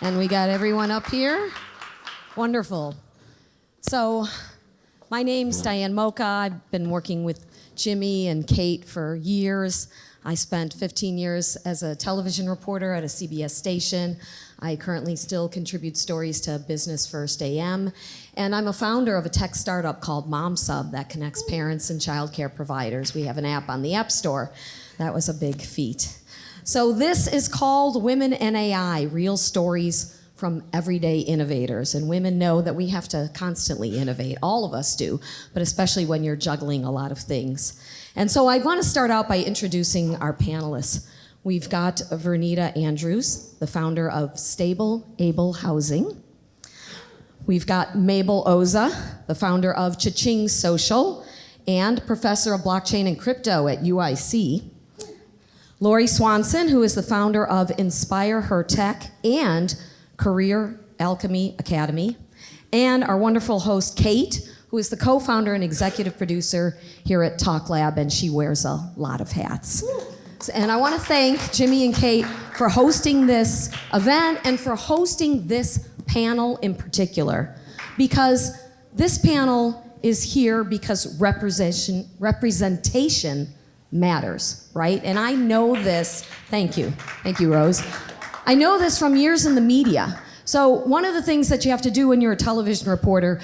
And we got everyone up here. Wonderful. So my name's Diane Moca. I've been working with Jimmy and Kate for years. I spent 15 years as a television reporter at a CBS station. I currently still contribute stories to Business First AM. And I'm a founder of a tech startup called MomSub that connects parents and childcare providers. We have an app on the App Store. That was a big feat. So this is called Women in AI, Real Stories from Everyday Innovators. And women know that we have to constantly innovate. All of us do, but especially when you're juggling a lot of things. And so I want to start out by introducing our panelists. We've got Vernita Andrews, the founder of Stable Able Housing. We've got Mabel Oza, the founder of ChaChing Social and professor of blockchain and crypto at UIC. Laurie Swanson, who is the founder of InspiHER Tech and Career Alchemy Academy. And our wonderful host, Kate, who is the co-founder and executive producer here at TalkLab, and she wears a lot of hats. And I want to thank Jimmy and Kate for hosting this event and for hosting this panel in particular, because this panel is here because representation matters, right? And I know this, thank you, Rose. I know this from years in the media. So one of the things that you have to do when you're a television reporter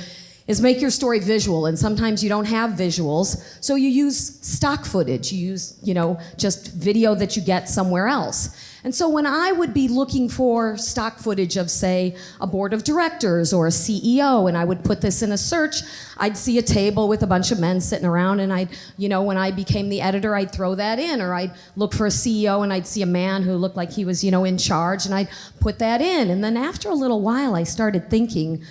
is make your story visual, and sometimes you don't have visuals, so you use stock footage, you use, just video that you get somewhere else. And so when I would be looking for stock footage of, say, a board of directors or a CEO, and I would put this in a search, I'd see a table with a bunch of men sitting around, and when I became the editor, I'd throw that in, or I'd look for a CEO and I'd see a man who looked like he was, in charge, and I'd put that in. And then after a little while, I started thinking,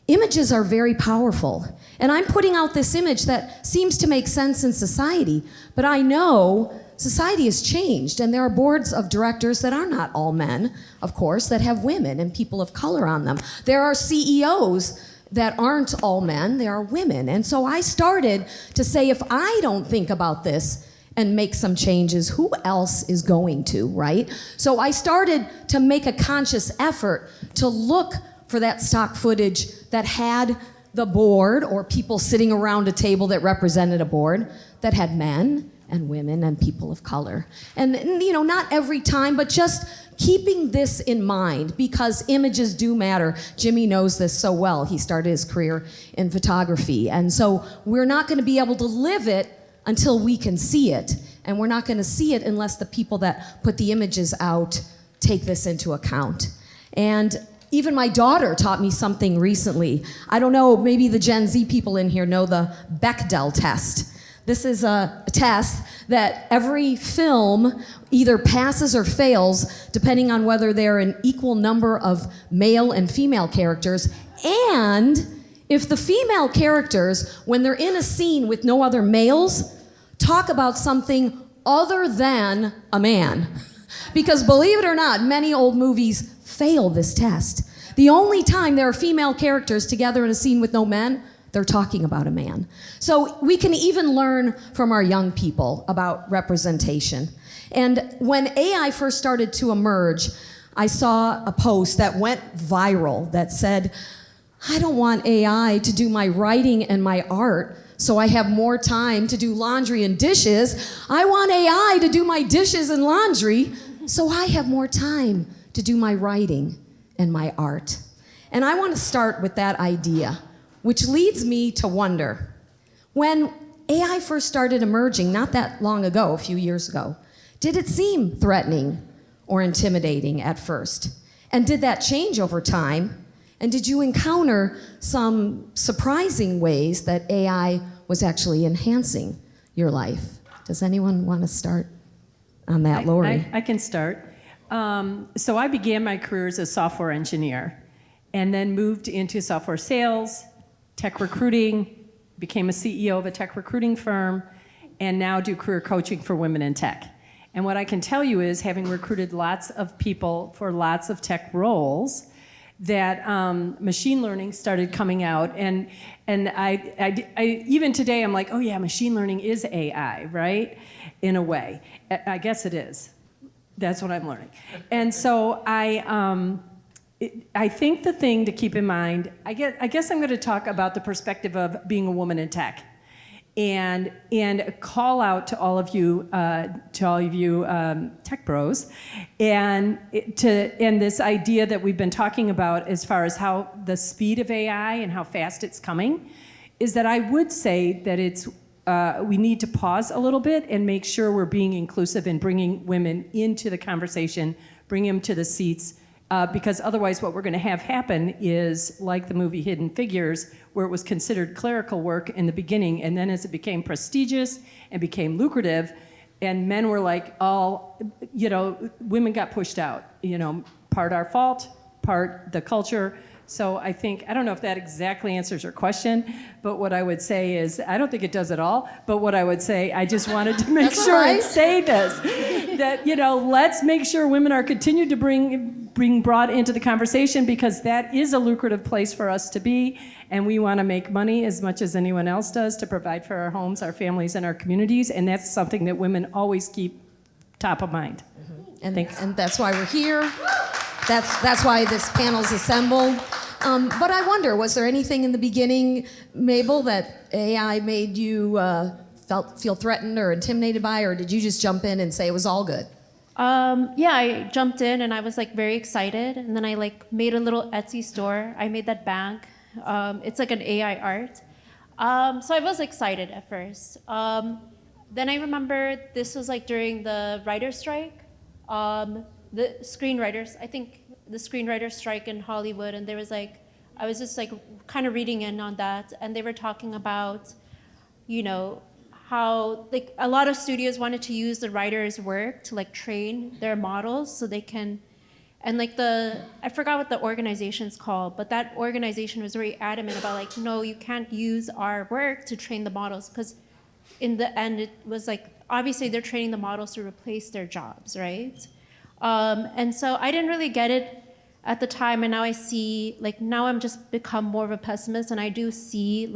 images are very powerful. And I'm putting out this image that seems to make sense in society, but I know society has changed, and there are boards of directors that are not all men, of course, that have women and people of color on them. There are CEOs that aren't all men, they are women. And so I started to say, if I don't think about this and make some changes, who else is going to, right? So I started to make a conscious effort to look for that stock footage that had the board or people sitting around a table that represented a board that had men and women and people of color. And not every time, but just keeping this in mind, because images do matter. Jimmy knows this so well. He started his career in photography. And so we're not going to be able to live it until we can see it. And we're not going to see it unless the people that put the images out take this into account. And even my daughter taught me something recently. I don't know, maybe the Gen Z people in here know the Bechdel test. This is a test that every film either passes or fails depending on whether they're an equal number of male and female characters, and if the female characters, when they're in a scene with no other males, talk about something other than a man. Because believe it or not, many old movies fail this test. The only time there are female characters together in a scene with no men, they're talking about a man. So we can even learn from our young people about representation. And when AI first started to emerge, I saw a post that went viral that said, I don't want AI to do my writing and my art so I have more time to do laundry and dishes. I want AI to do my dishes and laundry so I have more time to do my writing and my art. And I want to start with that idea, which leads me to wonder, when AI first started emerging not that long ago, a few years ago, did it seem threatening or intimidating at first? And did that change over time? And did you encounter some surprising ways that AI was actually enhancing your life? Does anyone want to start on that, Laurie? I can start. So I began my career as a software engineer and then moved into software sales, tech recruiting, became a CEO of a tech recruiting firm, and now do career coaching for women in tech. And what I can tell you is, having recruited lots of people for lots of tech roles, that machine learning started coming out, and I even today I'm like, oh yeah, machine learning is AI, right? In a way, I guess it is. That's what I'm learning. And so I I think the thing to keep in mind, I guess I'm going to talk about the perspective of being a woman in tech, and call out to all of you tech bros, and this idea that we've been talking about as far as how the speed of AI and how fast it's coming, is that I would say that we need to pause a little bit and make sure we're being inclusive and bringing women into the conversation, bring them to the seats. Because otherwise what we're going to have happen is like the movie Hidden Figures, where it was considered clerical work in the beginning, and then as it became prestigious and became lucrative, and men were like, women got pushed out. Part our fault, part the culture. So I don't know if that exactly answers your question, but what I would say is, I don't think it does at all, but what I would say, I just wanted to make sure and say this, that, let's make sure women are continued to bring brought into the conversation, because that is a lucrative place for us to be, and we want to make money as much as anyone else does to provide for our homes, our families, and our communities, and that's something that women always keep top of mind. Mm-hmm. And that's why we're here. That's why this panel's assembled. But I wonder, was there anything in the beginning, Mabel, that AI made you feel threatened or intimidated by, or did you just jump in and say it was all good? Yeah, I jumped in and I was very excited, and then I made a little Etsy store. I made that bag. It's like an AI art. So I was excited at first. Then I remember this was during the writer's strike. The screenwriters, I think the screenwriters strike in Hollywood, and there was I was just kind of reading in on that, and they were talking about, how a lot of studios wanted to use the writers' work to train their models so they can, and I forgot what the organization's called, but that organization was very adamant about no, you can't use our work to train the models, because in the end it was obviously they're training the models to replace their jobs, right? And so I didn't really get it at the time, and now I see, now I'm just become more of a pessimist, and I do see,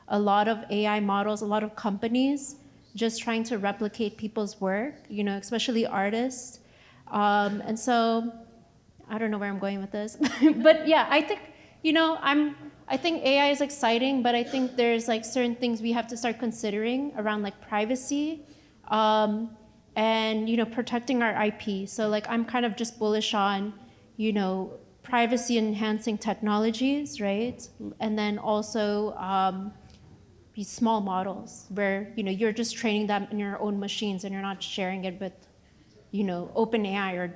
a lot of AI models, a lot of companies just trying to replicate people's work, especially artists. And so, I don't know where I'm going with this, but yeah, I think, I think AI is exciting, but I think there's certain things we have to start considering around privacy, and protecting our IP. So I'm kind of just bullish on, privacy enhancing technologies, right? And then also these small models where you're just training them in your own machines and you're not sharing it with OpenAI, or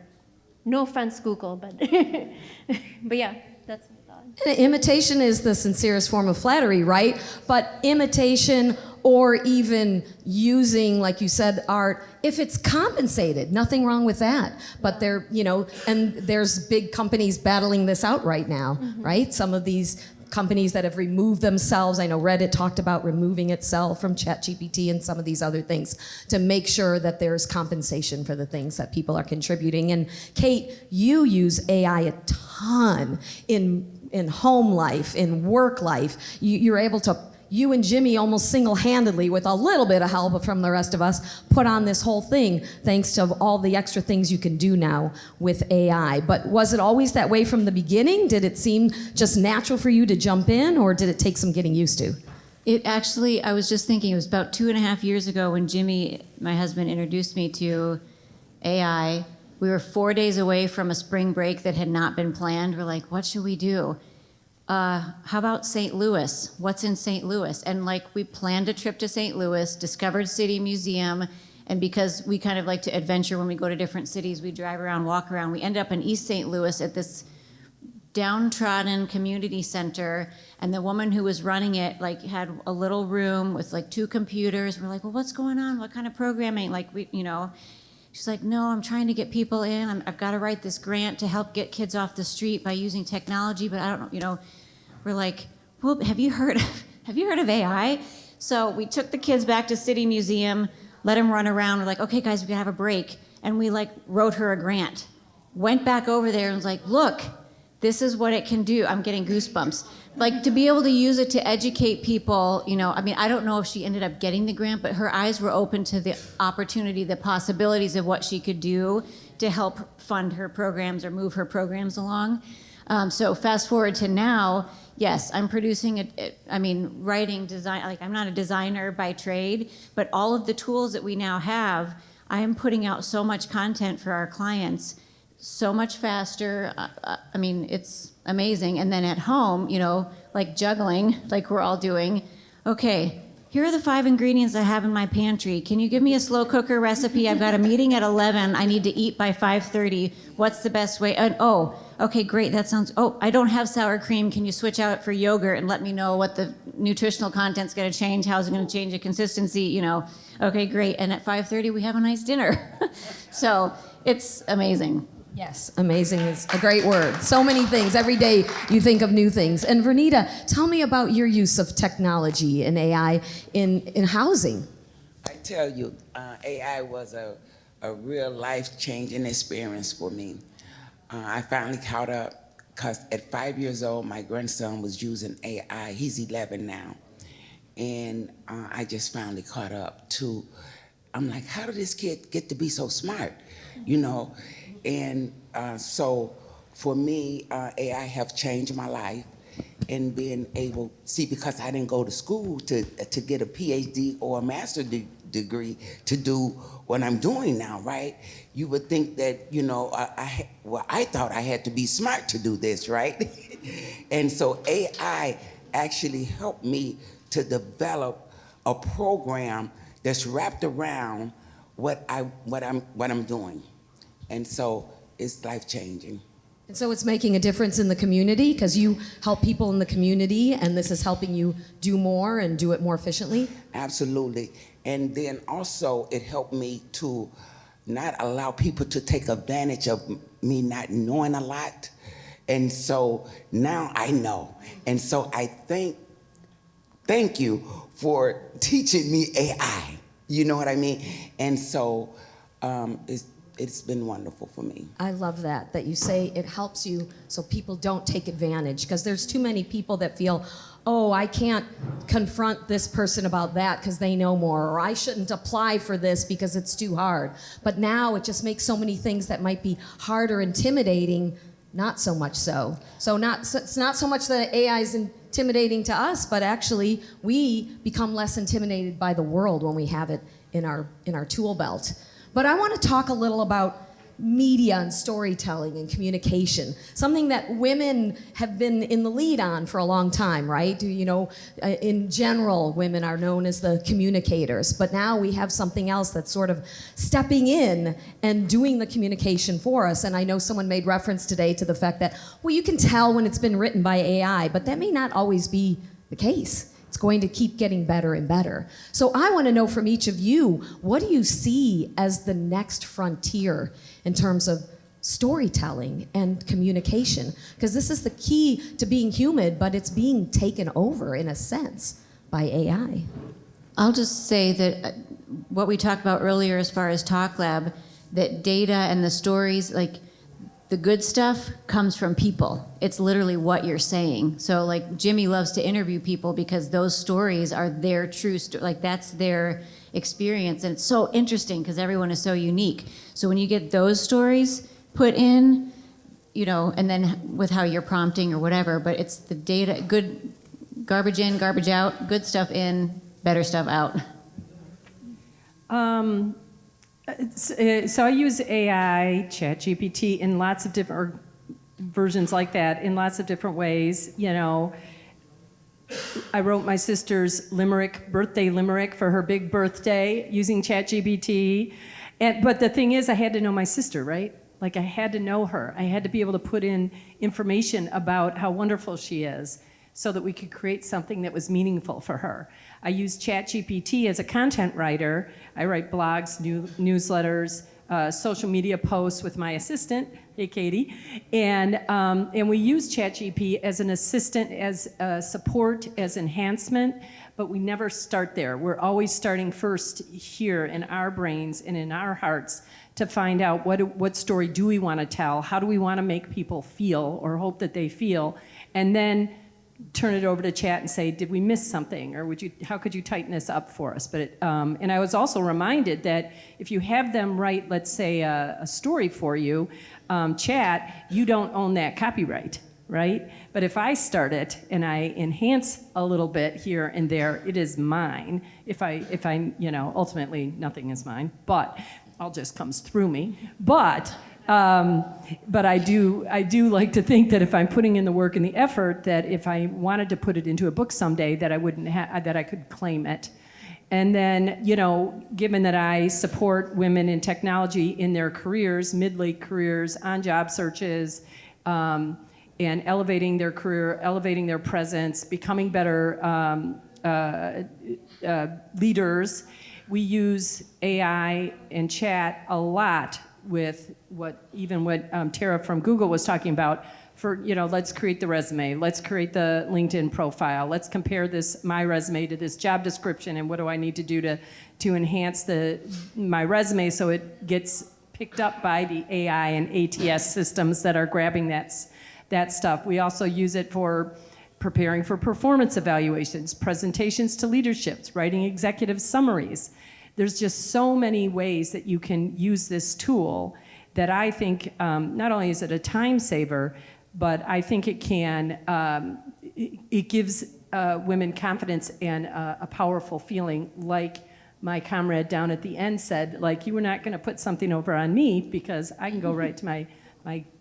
no offense Google, but but yeah, that's my thought. Imitation is the sincerest form of flattery, right? But imitation, or even using, like you said, art, if it's compensated, nothing wrong with that. But and there's big companies battling this out right now, mm-hmm. right? Some of these companies that have removed themselves. I know Reddit talked about removing itself from ChatGPT and some of these other things to make sure that there's compensation for the things that people are contributing. And Kate, you use AI a ton in home life, in work life. You're able to, you and Jimmy almost single-handedly, with a little bit of help from the rest of us, put on this whole thing thanks to all the extra things you can do now with AI. But was it always that way from the beginning? Did it seem just natural for you to jump in, or did it take some getting used to? It actually, I was just thinking, it was about 2.5 years ago when Jimmy, my husband, introduced me to AI. We were 4 days away from a spring break that had not been planned. We're like, what should we do? How about St. Louis? What's in St. Louis? And we planned a trip to St. Louis, discovered City Museum, and because we kind of like to adventure when we go to different cities, we drive around, walk around. We end up in East St. Louis at this downtrodden community center, and the woman who was running it had a little room with 2 computers. We're like, well, what's going on? What kind of programming? She's like, no, I'm trying to get people in. I've got to write this grant to help get kids off the street by using technology, but I don't know, We're like, well, have you heard of AI? So we took the kids back to City Museum, let them run around. We're like, okay, guys, we gotta have a break. And we wrote her a grant. Went back over there and was like, look, this is what it can do. I'm getting goosebumps. To be able to use it to educate people, I don't know if she ended up getting the grant, but her eyes were open to the opportunity, the possibilities of what she could do to help fund her programs or move her programs along. So fast forward to now, yes, I'm producing writing, design, like I'm not a designer by trade, but all of the tools that we now have, I am putting out so much content for our clients so much faster. It's amazing. And then at home, like juggling, like we're all doing, okay, here are the 5 ingredients I have in my pantry. Can you give me a slow cooker recipe? I've got a meeting at 11. I need to eat by 5:30. What's the best way? Okay, great. That sounds, I don't have sour cream. Can you switch out for yogurt and let me know what the nutritional content's going to change? How's it going to change the consistency? Okay, great. And at 5:30, we have a nice dinner. So it's amazing. Yes, amazing is a great word. So many things. Every day you think of new things. And Vernita, tell me about your use of technology and AI in housing. I tell you, AI was a real life-changing experience for me. I finally caught up because at 5 years old, my grandson was using AI. He's 11 now. And I just finally caught up to, I'm like, how did this kid get to be so smart? And so for me, AI have changed my life and being able, because I didn't go to school to get a PhD or a master's degree to do what I'm doing now, right? You would think that, I thought I had to be smart to do this, right? And so AI actually helped me to develop a program that's wrapped around what I'm doing. And so it's life-changing. And so it's making a difference in the community because you help people in the community and this is helping you do more and do it more efficiently? Absolutely. And then also it helped me to not allow people to take advantage of me not knowing a lot. And so now I know. And so I thank you for teaching me AI. You know what I mean? And so it's been wonderful for me. I love that you say it helps you so people don't take advantage because there's too many people that feel, I can't confront this person about that because they know more, or I shouldn't apply for this because it's too hard. But now it just makes so many things that might be hard or intimidating, not so much so. So it's not so much that AI is intimidating to us, but actually we become less intimidated by the world when we have it in our tool belt. But I want to talk a little about media and storytelling and communication, something that women have been in the lead on for a long time, right? In general, women are known as the communicators, but now we have something else that's sort of stepping in and doing the communication for us. And I know someone made reference today to the fact that, you can tell when it's been written by AI, but that may not always be the case. It's going to keep getting better and better. So I want to know from each of you, what do you see as the next frontier in terms of storytelling and communication? Because this is the key to being human, but it's being taken over, in a sense, by AI. I'll just say that what we talked about earlier as far as TalkLab, that data and the stories, like the good stuff comes from people. It's literally what you're saying. So like Jimmy loves to interview people because those stories are their true story, like that's their experience. And it's so interesting because everyone is so unique. So when you get those stories put in, and then with how you're prompting or whatever, but it's the data, good garbage in, garbage out, good stuff in, better stuff out. So I use AI, ChatGPT, in lots of different versions like that, in lots of different ways. I wrote my sister's birthday limerick for her big birthday using ChatGPT. But the thing is, I had to know my sister, right? Like I had to know her. I had to be able to put in information about how wonderful she is so that we could create something that was meaningful for her. I use ChatGPT as a content writer. I write blogs, newsletters, social media posts with my assistant, hey Katie, and we use ChatGPT as an assistant, as support, as enhancement, but we never start there. We're always starting first here in our brains and in our hearts to find out what story do we want to tell, how do we want to make people feel or hope that they feel, and then turn it over to chat and say, did we miss something? Or how could you tighten this up for us? But and I was also reminded that if you have them write, let's say, a story for you, chat, you don't own that copyright. right? But if I start it and I enhance a little bit here and there, it is mine. If I, ultimately nothing is mine, but all just comes through me. But I do like to think that if I'm putting in the work and the effort, that if I wanted to put it into a book someday, that I could claim it. And then, given that I support women in technology in their careers, mid-late careers, on-job searches, and elevating their career, elevating their presence, becoming better leaders, we use AI and chat a lot with what Tara from Google was talking about for, let's create the resume, let's create the LinkedIn profile, let's compare my resume to this job description, and what do I need to do to enhance my resume so it gets picked up by the AI and ATS systems that are grabbing that stuff. We also use it for preparing for performance evaluations, presentations to leaderships, writing executive summaries. There's just so many ways that you can use this tool that I think not only is it a time saver, but I think it can, it gives women confidence and a powerful feeling, like my comrade down at the end said, like, you were not gonna put something over on me because I can go right to my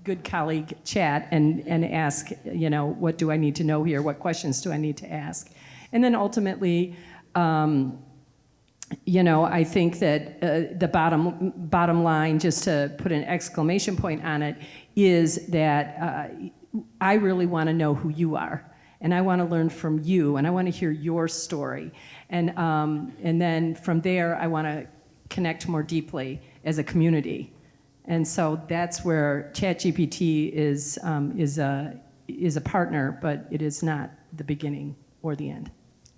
good colleague chat and ask, what do I need to know here? What questions do I need to ask? And then ultimately, I think that the bottom line, just to put an exclamation point on it, is that I really want to know who you are, and I want to learn from you, and I want to hear your story, and then from there I want to connect more deeply as a community, and so that's where ChatGPT is a partner, but it is not the beginning or the end.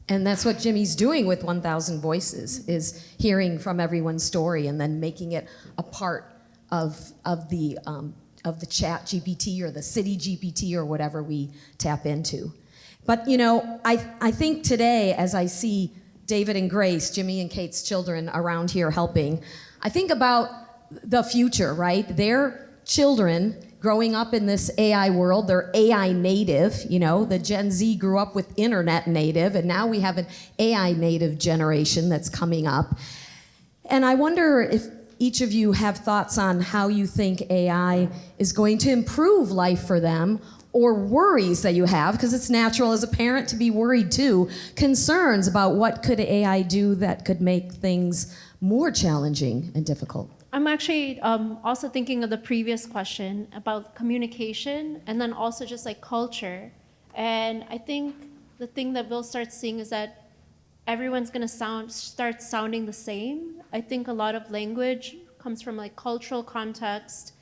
And that's what Jimmy's doing with 1,000 Voices, is hearing from everyone's story and then making it a part of the chat GPT or the city GPT or whatever we tap into. But I think today, as I see David and Grace, Jimmy and Kate's children around here helping, I think about the future, right? Their children growing up in this AI world, they're AI native, the Gen Z grew up with internet native, and now we have an AI native generation that's coming up. And I wonder if each of you have thoughts on how you think AI is going to improve life for them, or worries that you have, because it's natural as a parent to be worried too, concerns about what could AI do that could make things more challenging and difficult. I'm actually also thinking of the previous question about communication, and then also just like culture. And I think the thing that we'll start seeing is that everyone's gonna start sounding the same. I think a lot of language comes from like cultural context.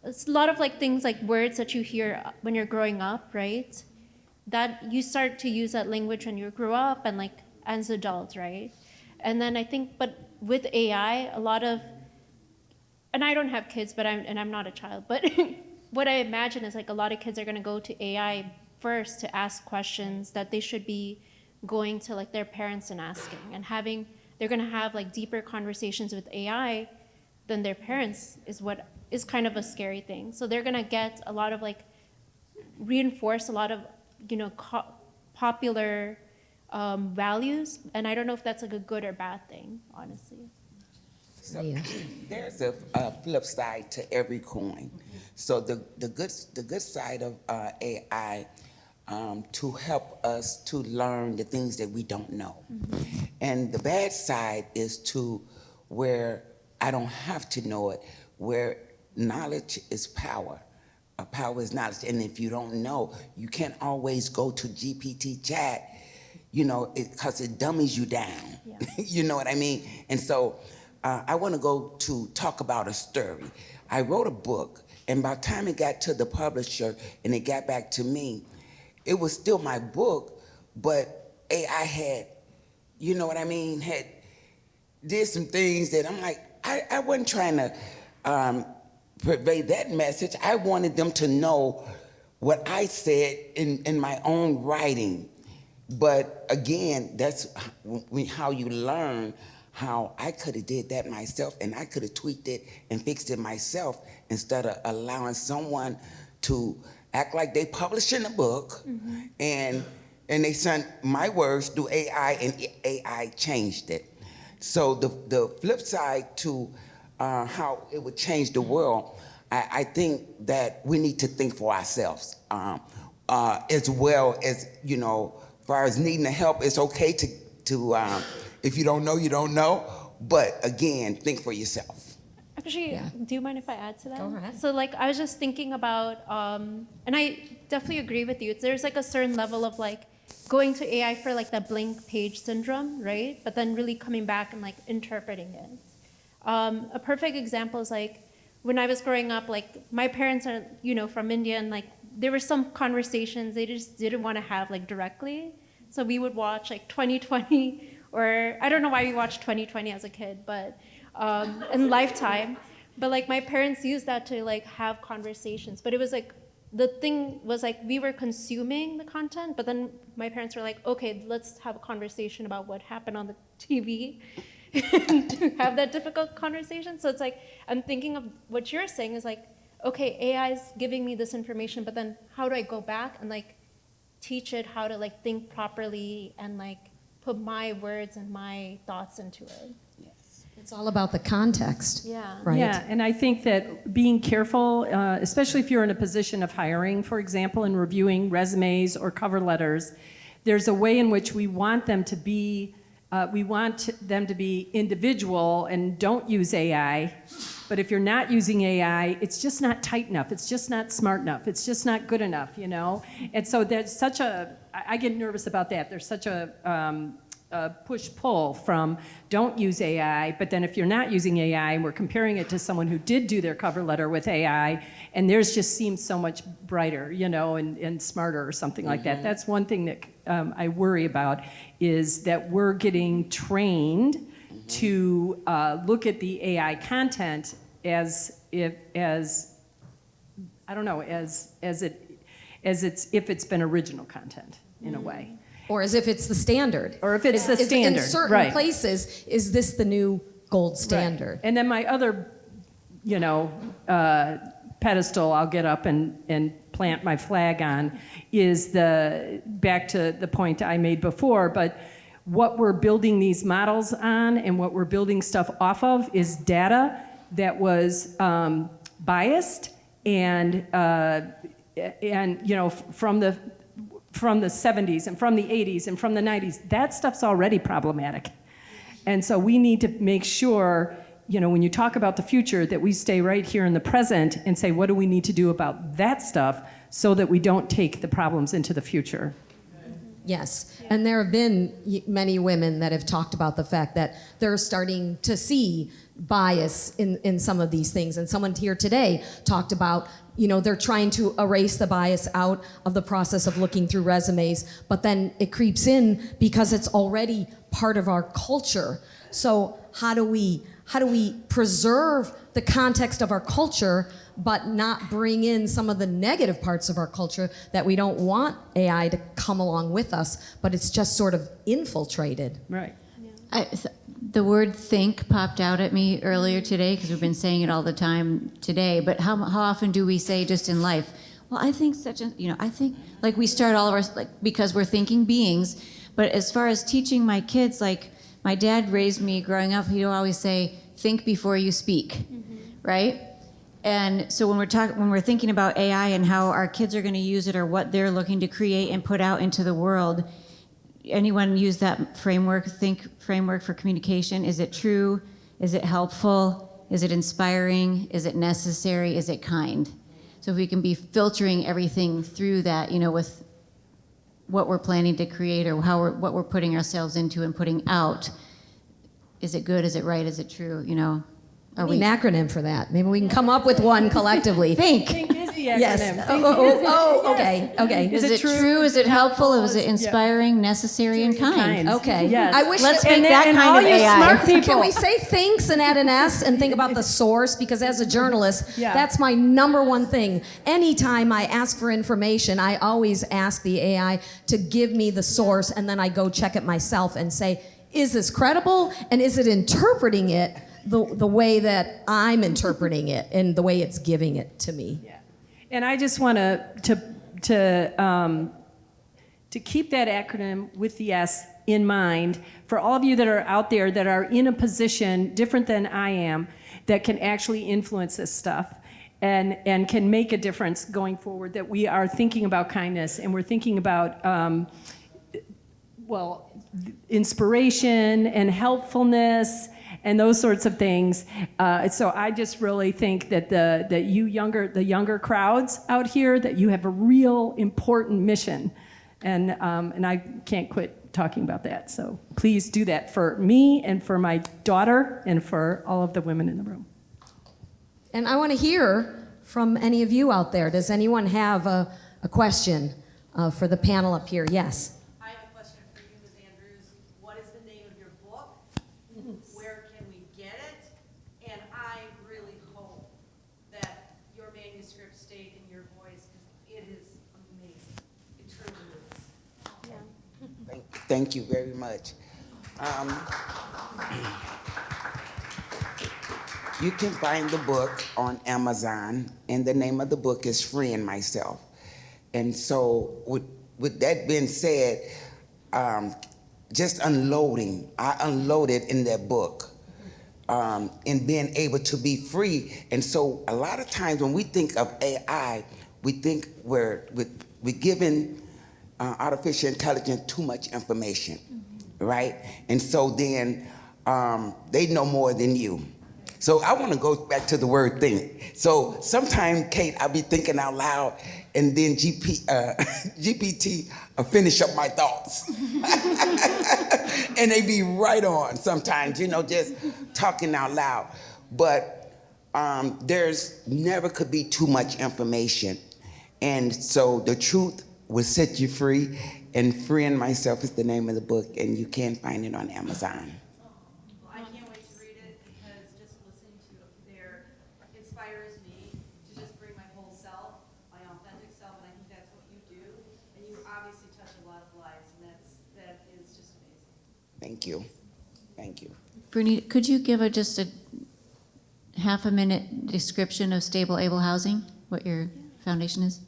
It's a lot of like things like words that you hear when you're growing up, right? That you start to use that language when you grow up and like as adults, right? And then I think, but with AI, a lot of, and I don't have kids, but I'm not a child, but what I imagine is like a lot of kids are gonna go to AI first to ask questions that they should be going to like their parents and asking, and they're gonna have like deeper conversations with AI than their parents, is what is kind of a scary thing. So they're gonna get a lot of like, reinforce a lot of, popular values, and I don't know if that's like a good or bad thing, honestly. So there's a flip side to every coin. So the good side of AI to help us to learn the things that we don't know, and the bad side is to where I don't have to know it, where knowledge is power. Power is knowledge, and if you don't know, you can't always go to GPT chat, because it dummies you down. Yeah. You know what I mean? And so I want to go to talk about a story. I wrote a book, and by the time it got to the publisher and it got back to me, it was still my book, but AI had, had did some things that I'm like, I wasn't trying to purvey that message. I wanted them to know what I said in my own writing. But again, that's how you learn how I could have did that myself, and I could have tweaked it and fixed it myself instead of allowing someone to act like they publishing a book, and they sent my words through AI, and AI changed it. So the flip side to how it would change the world, I think that we need to think for ourselves, as well as, you know, as far as needing the help. It's okay to if you don't know, you don't know. But again, think for yourself. Actually, do you mind if I add to that? Go ahead. So like, I was just thinking about, and I definitely agree with you. There's like a certain level of like going to AI for like the blank page syndrome, right? But then really coming back and like interpreting it. A perfect example is like when I was growing up, like my parents are, you know, from India, and like there were some conversations they just didn't want to have like directly. So we would watch like 2020, or I don't know why we watched 2020 as a kid, but in Lifetime. But like my parents used that to like have conversations. But it was like, the thing was like we were consuming the content, but then my parents were like, okay, let's have a conversation about what happened on the TV to have that difficult conversation. So it's like, I'm thinking of what you're saying is like, okay, AI is giving me this information, but then how do I go back and like teach it how to like think properly and like put my words and my thoughts into it? It's all about the context. Yeah. Right. Yeah, and I think that being careful, especially if you're in a position of hiring, for example, and reviewing resumes or cover letters, there's a way in which we want them to be individual and don't use AI. But if you're not using AI, it's just not tight enough. It's just not smart enough. It's just not good enough, you know? And so there's such I get nervous about that. There's such a push-pull from don't use AI, but then if you're not using AI and we're comparing it to someone who did do their cover letter with AI, and theirs just seems so much brighter, you know, and smarter or something like that. That's one thing that I worry about, is that we're getting trained to look at the AI content as if it's been original content in a way. Or as if it's the standard. Or if it's the standard, in certain right. places, is this the new gold standard? Right. And then my other, you know, pedestal I'll get up and plant my flag on is back to the point I made before, but what we're building these models on and what we're building stuff off of is data that was biased and you know, from the 70s and from the 80s and from the 90s. That stuff's already problematic. And so we need to make sure, you know, when you talk about the future, that we stay right here in the present and say, what do we need to do about that stuff so that we don't take the problems into the future? Yes, and there have been many women that have talked about the fact that they're starting to see bias in some of these things. And someone here today talked about, you know, they're trying to erase the bias out of the process of looking through resumes, but then it creeps in because it's already part of our culture. So how do we preserve the context of our culture but not bring in some of the negative parts of our culture that we don't want AI to come along with us, but it's just sort of infiltrated? Right. The word think popped out at me earlier today because we've been saying it all the time today, but how often do we say just in life, well, I think I think, like we start all of our, like, because we're thinking beings, but as far as teaching my kids, like my dad raised me growing up, he'd always say, think before you speak, right? And so when we're thinking about AI and how our kids are going to use it or what they're looking to create and put out into the world, anyone use that framework for communication? Is it true? Is it helpful? Is it inspiring? Is it necessary? Is it kind? So if we can be filtering everything through that, you know, with what we're planning to create or what we're putting ourselves into and putting out, is it good? Is it right? Is it true? You know, An acronym for that. Maybe we can come up with one collectively. think. Think is the acronym. Yes. Think Okay. Is it true? Is it helpful? Is it inspiring, necessary, and kind? Okay. Yes. I wish Let's that, make that and kind all of you AI. smart people. Can we say thanks and add an S and think about the source? Because as a journalist, Yeah. that's my number one thing. Anytime I ask for information, I always ask the AI to give me the source, and then I go check it myself and say, is this credible? And is it interpreting it the way that I'm interpreting it and the way it's giving it to me? Yeah. And I just want to keep that acronym with the S in mind for all of you that are out there that are in a position different than I am that can actually influence this stuff and can make a difference going forward, that we are thinking about kindness and we're thinking about, inspiration and helpfulness and those sorts of things. So I just really think that the younger crowds out here, that you have a real important mission. And I can't quit talking about that. So please do that for me and for my daughter and for all of the women in the room. And I want to hear from any of you out there. Does anyone have a question for the panel up here? Yes. I have a question for you, Ms. Andrews. What is the name of your book? Where can we get it? And I really hope that your manuscript stayed in your voice, because it is amazing. It truly is. Thank you very much. You can find the book on Amazon, and the name of the book is Freeing Myself. And so with that being said, just unloading, I unloaded in that book, and being able to be free. And so a lot of times when we think of AI, we think we're giving artificial intelligence too much information, right? And so then they know more than you. So I want to go back to the word think. So sometimes, Kate, I'll be thinking out loud, and then GPT finish up my thoughts. And they be right on sometimes, just talking out loud. But there's never could be too much information. And so the truth will set you free, and Freeing Myself is the name of the book, and you can find it on Amazon. I can't wait to read it, because just listening to there inspires me to just bring my whole self, my authentic self, and I think that's what you do. And you obviously touch a lot of lives, and that is just amazing. Thank you. Thank you. Vernita, could you give just a half-a-minute description of Stable Able Housing, what your foundation is?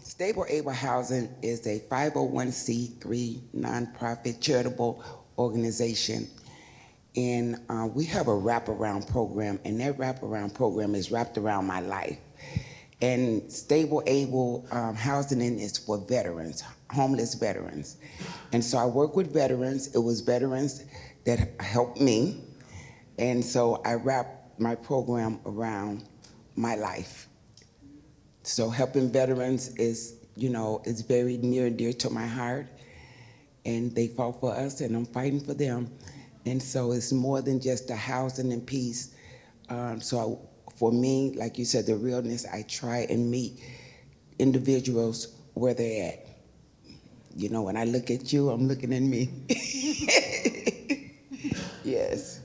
Stable Able Housing is a 501c3 nonprofit charitable organization. And we have a wraparound program, and that wraparound program is wrapped around my life. And Stable Able Housing is for veterans, homeless veterans. And so I work with veterans. It was veterans that helped me. And so I wrap my program around my life. So helping veterans is, is very near and dear to my heart. And they fought for us, and I'm fighting for them. And so it's more than just the housing and peace. For me, like you said, the realness, I try and meet individuals where they're at. When I look at you, I'm looking at me. Yes.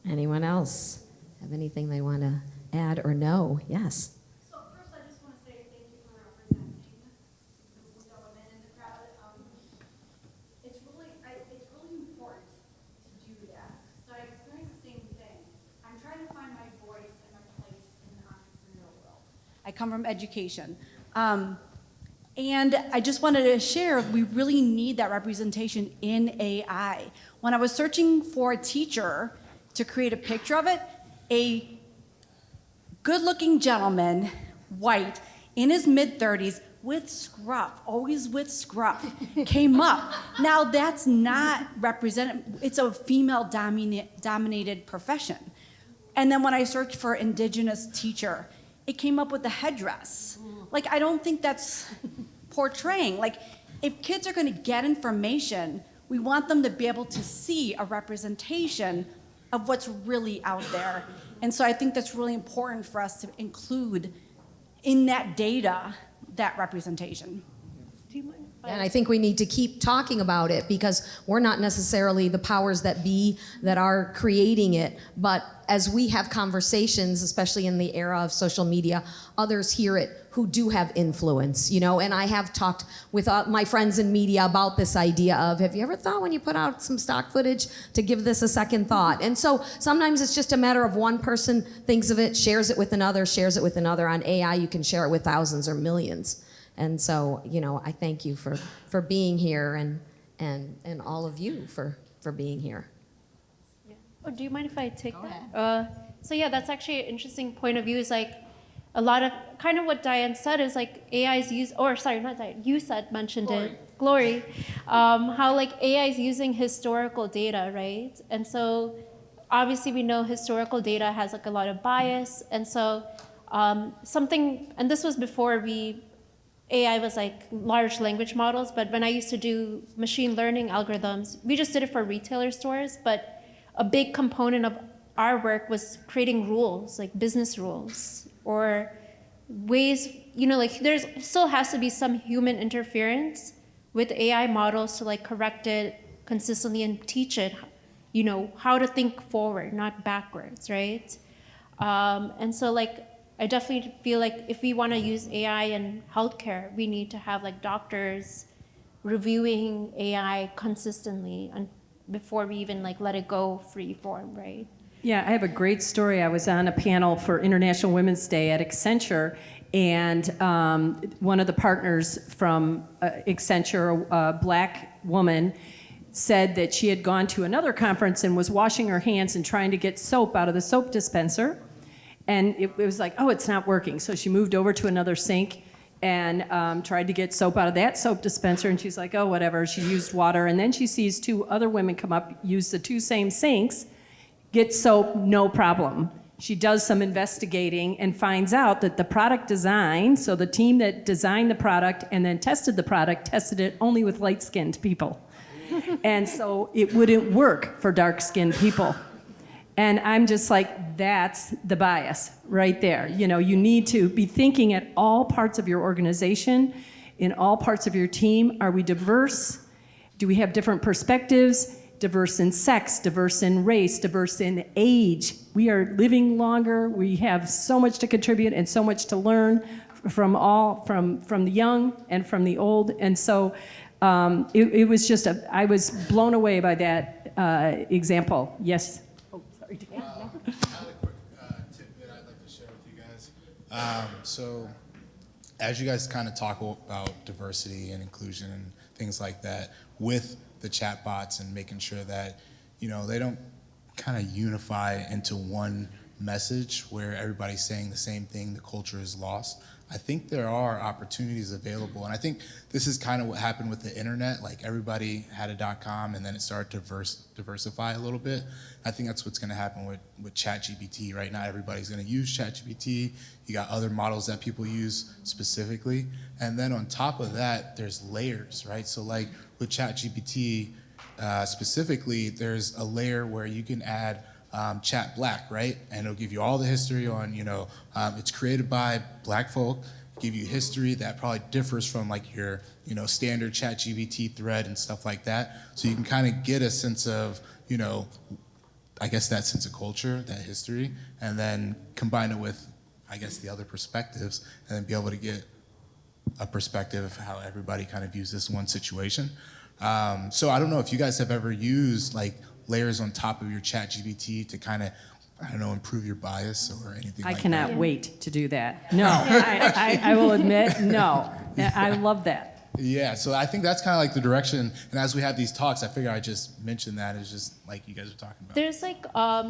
Anyone else have anything they want to add or know? Yes. So first, I just want to say thank you for representing the women in the crowd. It's really important to do that. So I experienced the same thing. I'm trying to find my voice and my place in the entrepreneurial world. I come from education. And I just wanted to share, we really need that representation in AI. When I was searching for a teacher to create a picture of it, a good-looking gentleman, white, in his mid-30s, with scruff, always with scruff, came up. Now that's not represented, it's a female-dominated profession. And then when I searched for indigenous teacher, it came up with the headdress. Like, I don't think that's portraying. Like, if kids are gonna get information, we want them to be able to see a representation of what's really out there. And so I think that's really important for us to include in that data, that representation. Do you mind? And I think we need to keep talking about it because we're not necessarily the powers that be that are creating it, but as we have conversations, especially in the era of social media, others hear it who do have influence, you know, and I have talked with my friends in media about this idea of, have you ever thought when you put out some stock footage to give this a second thought? And so sometimes it's just a matter of one person thinks of it, shares it with another, shares it with another. On AI, you can share it with thousands or millions. And so, you know, I thank you for being here and all of you for being here. Yeah. Oh, do you mind if I take that? So yeah, that's actually an interesting point of view. Is like a lot of kind of what Diane said is like AI's use, or sorry, not Diane, you mentioned it, Laurie, how like AI is using historical data, right? And so obviously we know historical data has like a lot of bias, and so something, and this was before AI was like large language models, but when I used to do machine learning algorithms, we just did it for retailer stores, but a big component of our work was creating rules, like business rules, or ways, you know, like there's still has to be some human interference with AI models to like correct it consistently and teach it, you know, how to think forward, not backwards, right? And so like, I definitely feel like if we want to use AI in healthcare, we need to have like doctors reviewing AI consistently and before we even like let it go free form, right? Yeah, I have a great story. I was on a panel for International Women's Day at Accenture, and one of the partners from Accenture, a black woman, said that she had gone to another conference and was washing her hands and trying to get soap out of the soap dispenser. And it was like, oh, it's not working. So she moved over to another sink and tried to get soap out of that soap dispenser. And she's like, oh, whatever. She used water. And then she sees two other women come up, use the two same sinks, get soap, no problem. She does some investigating and finds out that the product design, so the team that designed the product and then tested the product, tested it only with light-skinned people. And so it wouldn't work for dark-skinned people. And I'm just like, that's the bias right there. You know, you need to be thinking at all parts of your organization, in all parts of your team. Are we diverse? Do we have different perspectives? Diverse in sex, diverse in race, diverse in age. We are living longer. We have so much to contribute and so much to learn from the young and from the old. And so it was just I was blown away by that example. Yes. Oh, sorry. I have a quick tidbit I'd like to share with you guys. So as you guys kind of talk about diversity and inclusion and things like that with the chatbots and making sure that, you know, they don't kind of unify into one message where everybody's saying the same thing, the culture is lost. I think there are opportunities available. And I think this is kind of what happened with the internet. Like everybody had a .com and then it started to diversify a little bit. I think that's what's going to happen with ChatGPT. Right now, everybody's going to use ChatGPT. You got other models that people use specifically. And then on top of that, there's layers, right? So like with ChatGPT specifically, there's a layer where you can add chat black, right? And it'll give you all the history on, you know, it's created by black folk, give you history that probably differs from like your, you know, standard ChatGPT thread and stuff like that. So you can kind of get a sense of, you know, I guess that sense of culture, that history, and then combine it with, I guess, the other perspectives, and then be able to get a perspective of how everybody kind of views this one situation. So I don't know if you guys have ever used like layers on top of your ChatGPT to kind of, I don't know, improve your bias or anything like that? I cannot wait to do that. No, I will admit, no. I love that. Yeah, so I think that's kind of like the direction, and as we have these talks, I figure I just mention that as just like you guys were talking about. There's like,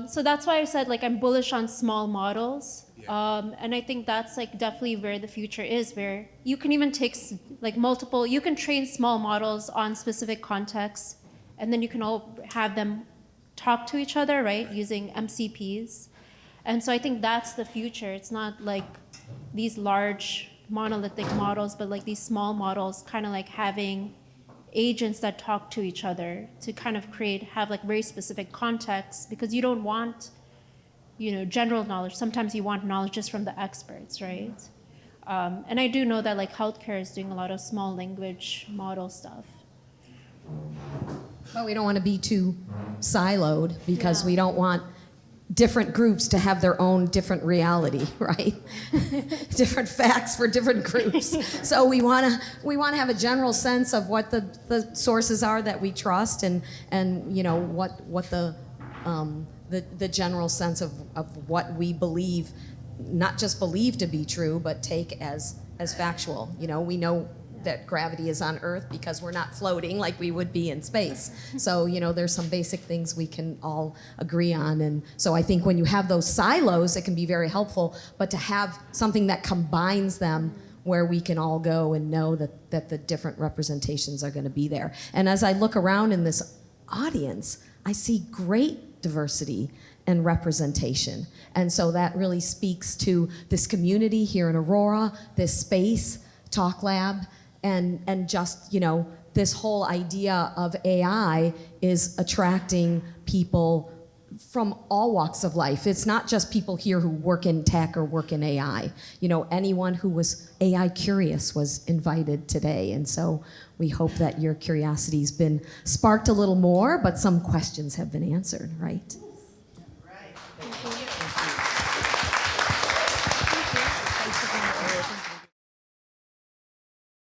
so that's why I said like I'm bullish on small models. And I think that's like definitely where the future is, where you can even take like multiple, you can train small models on specific contexts, and then you can all have them talk to each other, right, using MCPs. And so I think that's the future. It's not like these large monolithic models, but like these small models kind of like having agents that talk to each other to kind of have like very specific contexts, because you don't want, you know, general knowledge. Sometimes you want knowledge just from the experts, right? And I do know that like healthcare is doing a lot of small language model stuff. But we don't want to be too siloed because Yeah. we don't want different groups to have their own different reality, right? Different facts for different groups. So we want to have a general sense of what the sources are that we trust, and you know what the general sense of what we believe, not just believe to be true, but take as factual. You know, we know that gravity is on Earth because we're not floating like we would be in space. So, you know, there's some basic things we can all agree on. And so I think when you have those silos, it can be very helpful, but to have something that combines them where we can all go and know that the different representations are going to be there. And as I look around in this audience, I see great diversity and representation. And so that really speaks to this community here in Aurora, this space, TalkLab, and just, you know, this whole idea of AI is attracting people from all walks of life. It's not just people here who work in tech or work in AI. You know, anyone who was AI curious was invited today. And so we hope that your curiosity's been sparked a little more, but some questions have been answered, right?